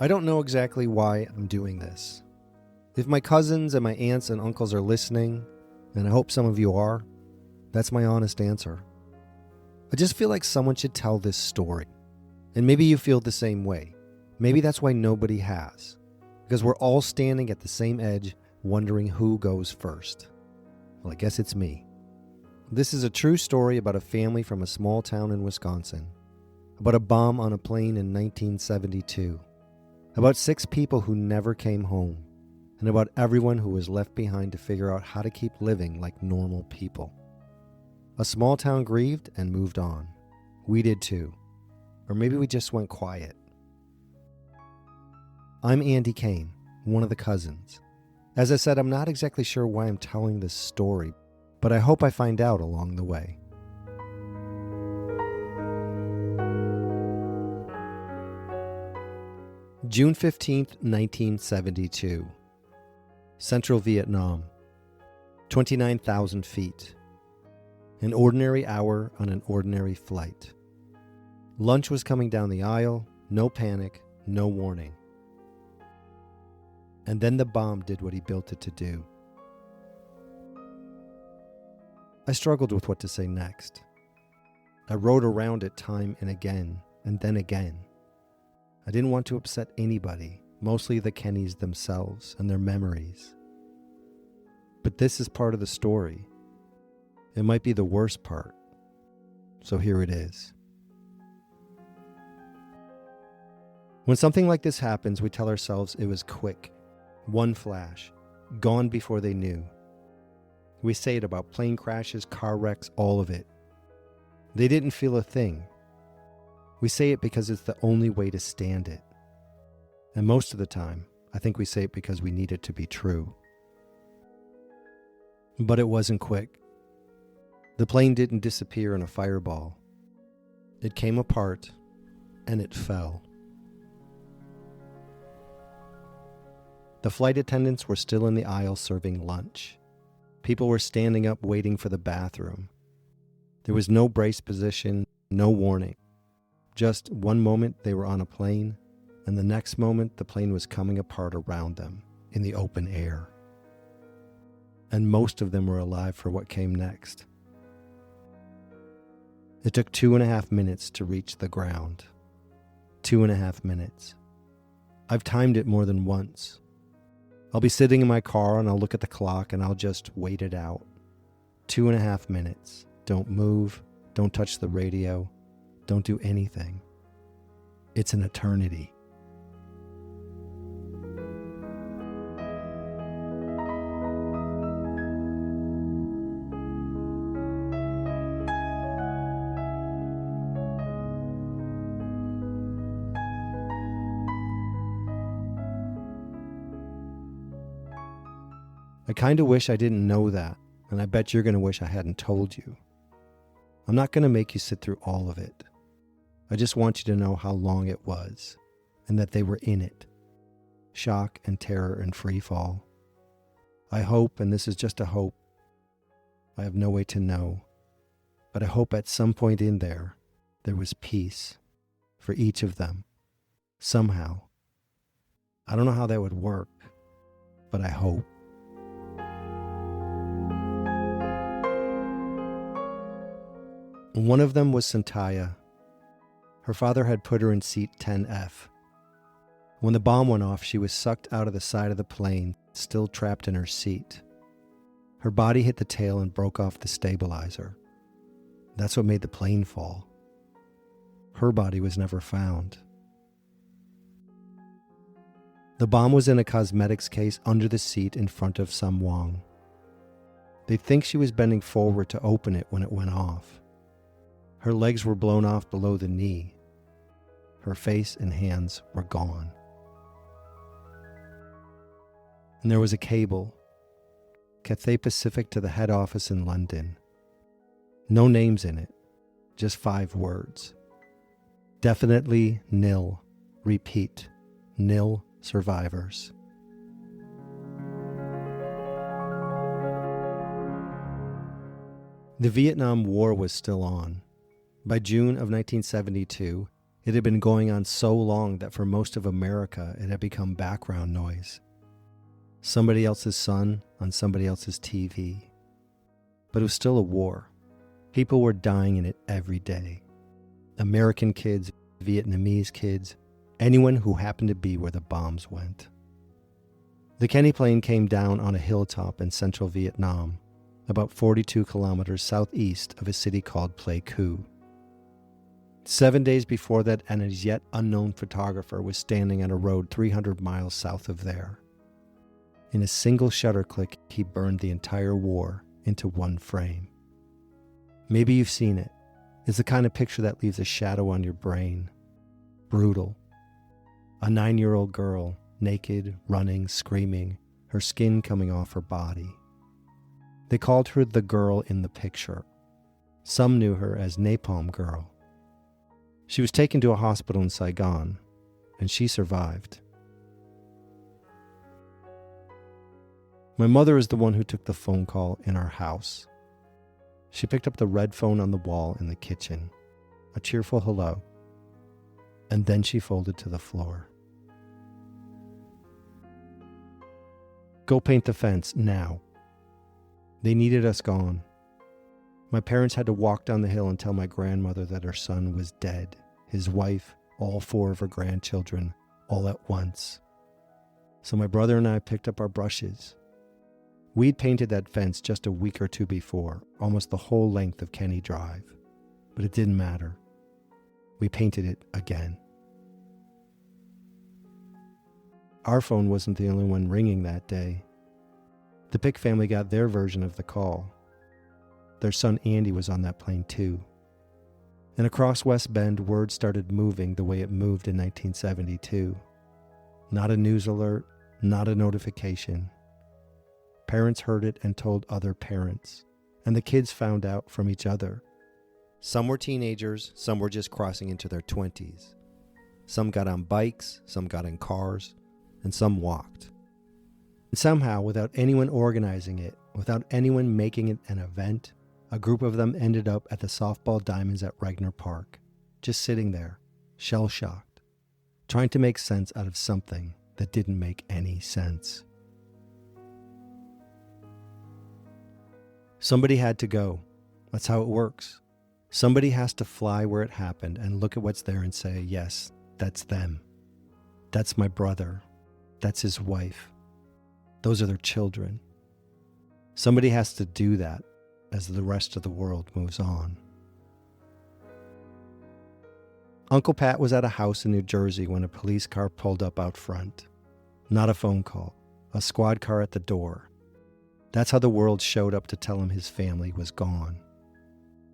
I don't know exactly why I'm doing this. If my cousins and my aunts and uncles are listening, and I hope some of you are, that's my honest answer. I just feel like someone should tell this story. And maybe you feel the same way. Maybe that's why nobody has. Because we're all standing at the same edge, wondering who goes first. Well, I guess it's me. This is a true story about a family from a small town in Wisconsin. About a bomb on a plane in 1972. About 6 people who never came home. And about everyone who was left behind to figure out how to keep living like normal people. A small town grieved and moved on. We did too. Or maybe we just went quiet. I'm Andy Kane, one of the cousins. As I said, I'm not exactly sure why I'm telling this story, but I hope I find out along the way. June 15th, 1972. Central Vietnam. 29,000 feet. An ordinary hour on an ordinary flight. Lunch was coming down the aisle, no panic, no warning. And then the bomb did what he built it to do. I struggled with what to say next. I rode around it time and then again. I didn't want to upset anybody, mostly the Kennys themselves and their memories. But this is part of the story. It might be the worst part. So here it is. When something like this happens, we tell ourselves it was quick, one flash, gone before they knew. We say it about plane crashes, car wrecks, all of it. They didn't feel a thing. We say it because it's the only way to stand it. And most of the time, I think we say it because we need it to be true. But it wasn't quick. The plane didn't disappear in a fireball. It came apart, and it fell. The flight attendants were still in the aisle serving lunch. People were standing up waiting for the bathroom. There was no brace position, no warning. Just one moment they were on a plane, and the next moment the plane was coming apart around them in the open air. And most of them were alive for what came next. It took 2.5 minutes to reach the ground. 2.5 minutes. I've timed it more than once. I'll be sitting in my car and I'll look at the clock and I'll just wait it out. 2.5 minutes. Don't move. Don't touch the radio. Don't do anything. It's an eternity. I kind of wish I didn't know that, and I bet you're going to wish I hadn't told you. I'm not going to make you sit through all of it. I just want you to know how long it was, and that they were in it. Shock and terror and free fall. I hope, and this is just a hope, I have no way to know, but I hope at some point in there was peace for each of them, somehow. I don't know how that would work, but I hope. One of them was Santaya. Her father had put her in seat 10F. When the bomb went off, she was sucked out of the side of the plane, still trapped in her seat. Her body hit the tail and broke off the stabilizer. That's what made the plane fall. Her body was never found. The bomb was in a cosmetics case under the seat in front of Sam Wong. They think she was bending forward to open it when it went off. Her legs were blown off below the knee. Her face and hands were gone. And there was a cable, Cathay Pacific to the head office in London. No names in it, just 5 words. Definitely nil. Repeat, nil survivors. The Vietnam War was still on. By June of 1972, It had been going on so long that for most of America it had become background noise. Somebody else's son on somebody else's TV. But it was still a war. People were dying in it every day. American kids, Vietnamese kids, anyone who happened to be where the bombs went. The Kenny plane came down on a hilltop in central Vietnam, about 42 kilometers southeast of a city called Pleiku. 7 days before that, an as yet unknown photographer was standing on a road 300 miles south of there. In a single shutter click, he burned the entire war into one frame. Maybe you've seen it. It's the kind of picture that leaves a shadow on your brain. Brutal. A 9-year-old girl, naked, running, screaming, her skin coming off her body. They called her the girl in the picture. Some knew her as Napalm Girl. She was taken to a hospital in Saigon, and she survived. My mother is the one who took the phone call in our house. She picked up the red phone on the wall in the kitchen, a cheerful hello, and then she folded to the floor. Go paint the fence now. They needed us gone. My parents had to walk down the hill and tell my grandmother that her son was dead, his wife, all 4 of her grandchildren, all at once. So my brother and I picked up our brushes. We'd painted that fence just a week or 2 before, almost the whole length of Kenny Drive. But it didn't matter. We painted it again. Our phone wasn't the only one ringing that day. The Pick family got their version of the call. Their son Andy was on that plane too. And across West Bend, word started moving the way it moved in 1972. Not a news alert, not a notification. Parents heard it and told other parents, and the kids found out from each other. Some were teenagers, some were just crossing into their 20s. Some got on bikes, some got in cars, and some walked. And somehow, without anyone organizing it, without anyone making it an event, a group of them ended up at the softball diamonds at Regner Park, just sitting there, shell-shocked, trying to make sense out of something that didn't make any sense. Somebody had to go. That's how it works. Somebody has to fly where it happened and look at what's there and say, yes, that's them. That's my brother. That's his wife. Those are their children. Somebody has to do that as the rest of the world moves on. Uncle Pat was at a house in New Jersey when a police car pulled up out front. Not a phone call, a squad car at the door. That's how the world showed up to tell him his family was gone.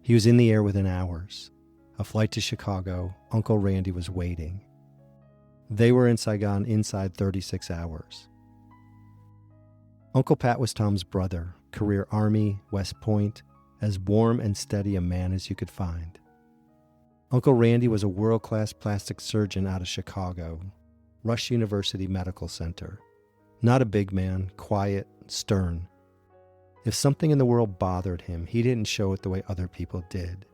He was in the air within hours. A flight to Chicago, Uncle Randy was waiting. They were in Saigon inside 36 hours. Uncle Pat was Tom's brother, career Army, West Point, as warm and steady a man as you could find. Uncle Randy was a world-class plastic surgeon out of Chicago, Rush University Medical Center. Not a big man, quiet, stern. If something in the world bothered him, he didn't show it the way other people did.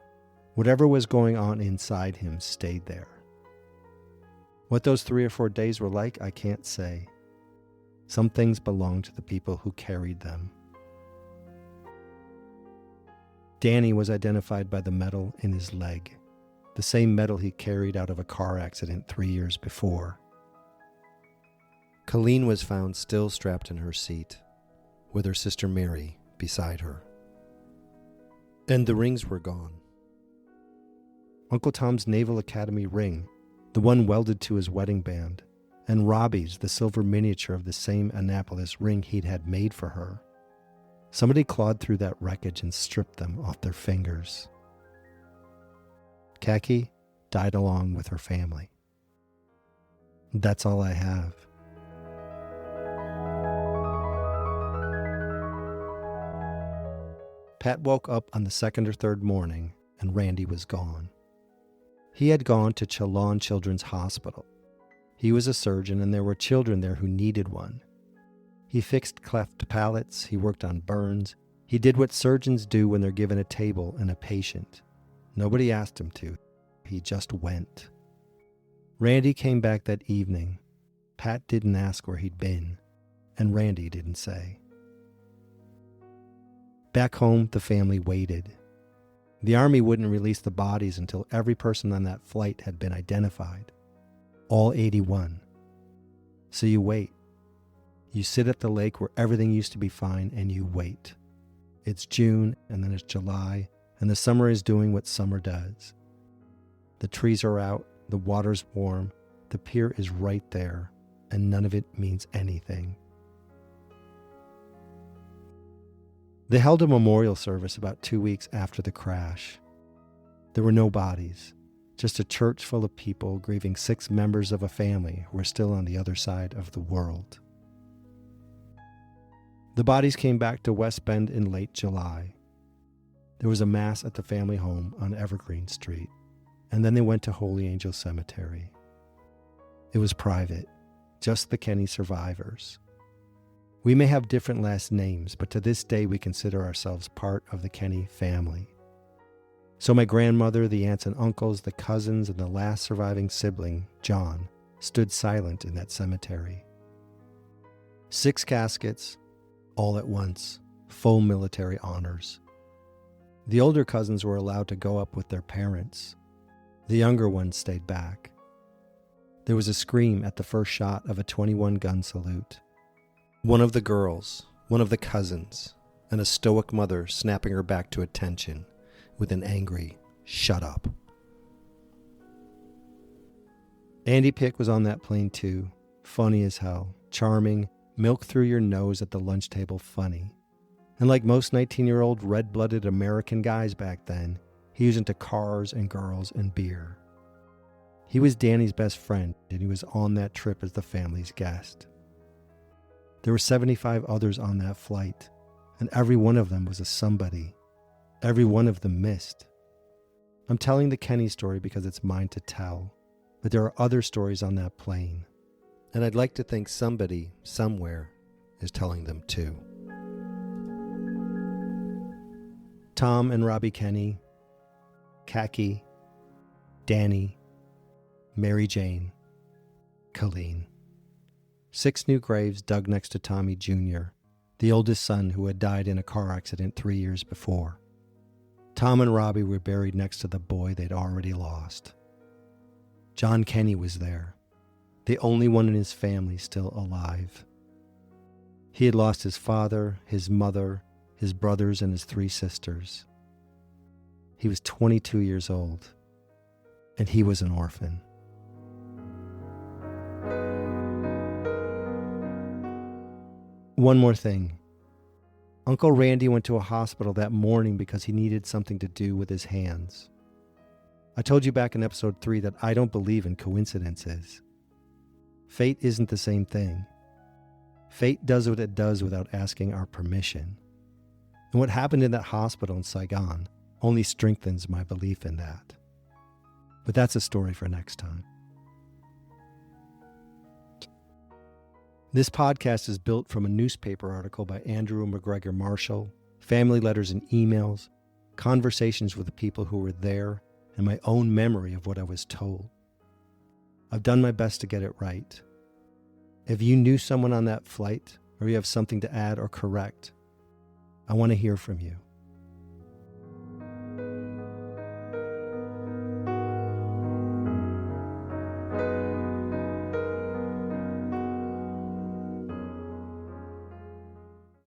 Whatever was going on inside him stayed there. What those 3 or 4 days were like, I can't say. Some things belong to the people who carried them. Danny was identified by the metal in his leg, the same metal he carried out of a car accident 3 years before. Colleen was found still strapped in her seat, with her sister Mary beside her. And the rings were gone. Uncle Tom's Naval Academy ring, the one welded to his wedding band, and Robbie's, the silver miniature of the same Annapolis ring he'd had made for her. Somebody clawed through that wreckage and stripped them off their fingers. Khaki died along with her family. That's all I have. Pat woke up on the 2nd or 3rd morning, and Randy was gone. He had gone to Chelan Children's Hospital. He was a surgeon, and there were children there who needed one. He fixed cleft palates, he worked on burns. He did what surgeons do when they're given a table and a patient. Nobody asked him to. He just went. Randy came back that evening. Pat didn't ask where he'd been, and Randy didn't say. Back home, the family waited. The Army wouldn't release the bodies until every person on that flight had been identified. All 81. So you wait. You sit at the lake where everything used to be fine, and you wait. It's June, and then it's July, and the summer is doing what summer does. The trees are out, the water's warm, the pier is right there, and none of it means anything. They held a memorial service about 2 weeks after the crash. There were no bodies, just a church full of people grieving 6 members of a family who were still on the other side of the world. The bodies came back to West Bend in late July. There was a mass at the family home on Evergreen Street, and then they went to Holy Angel Cemetery. It was private, just the Kenny survivors. We may have different last names, but to this day we consider ourselves part of the Kenny family. So my grandmother, the aunts and uncles, the cousins, and the last surviving sibling, John, stood silent in that cemetery. 6 caskets, all at once, full military honors. The older cousins were allowed to go up with their parents. The younger ones stayed back. There was a scream at the first shot of a 21-gun salute. One of the girls, one of the cousins, and a stoic mother snapping her back to attention with an angry, "Shut up." Andy Pick was on that plane too, funny as hell, charming, milk through your nose at the lunch table funny. And like most 19-year-old red-blooded American guys back then, he was into cars and girls and beer. He was Danny's best friend, and he was on that trip as the family's guest. There were 75 others on that flight, and every one of them was a somebody. Every one of them missed. I'm telling the Kenny story because it's mine to tell, but there are other stories on that plane, and I'd like to think somebody, somewhere, is telling them too. Tom and Robbie Kenny, Khaki, Danny, Mary Jane, Colleen. 6 new graves dug next to Tommy Jr., the oldest son who had died in a car accident 3 years before. Tom and Robbie were buried next to the boy they'd already lost. John Kenny was there, the only one in his family still alive. He had lost his father, his mother, his brothers, and his 3 sisters. He was 22 years old, and he was an orphan. One more thing. Uncle Randy went to a hospital that morning because he needed something to do with his hands. I told you back in episode 3 that I don't believe in coincidences. Fate isn't the same thing. Fate does what it does without asking our permission. And what happened in that hospital in Saigon only strengthens my belief in that. But that's a story for next time. This podcast is built from a newspaper article by Andrew McGregor Marshall, family letters and emails, conversations with the people who were there, and my own memory of what I was told. I've done my best to get it right. If you knew someone on that flight, or you have something to add or correct, I want to hear from you.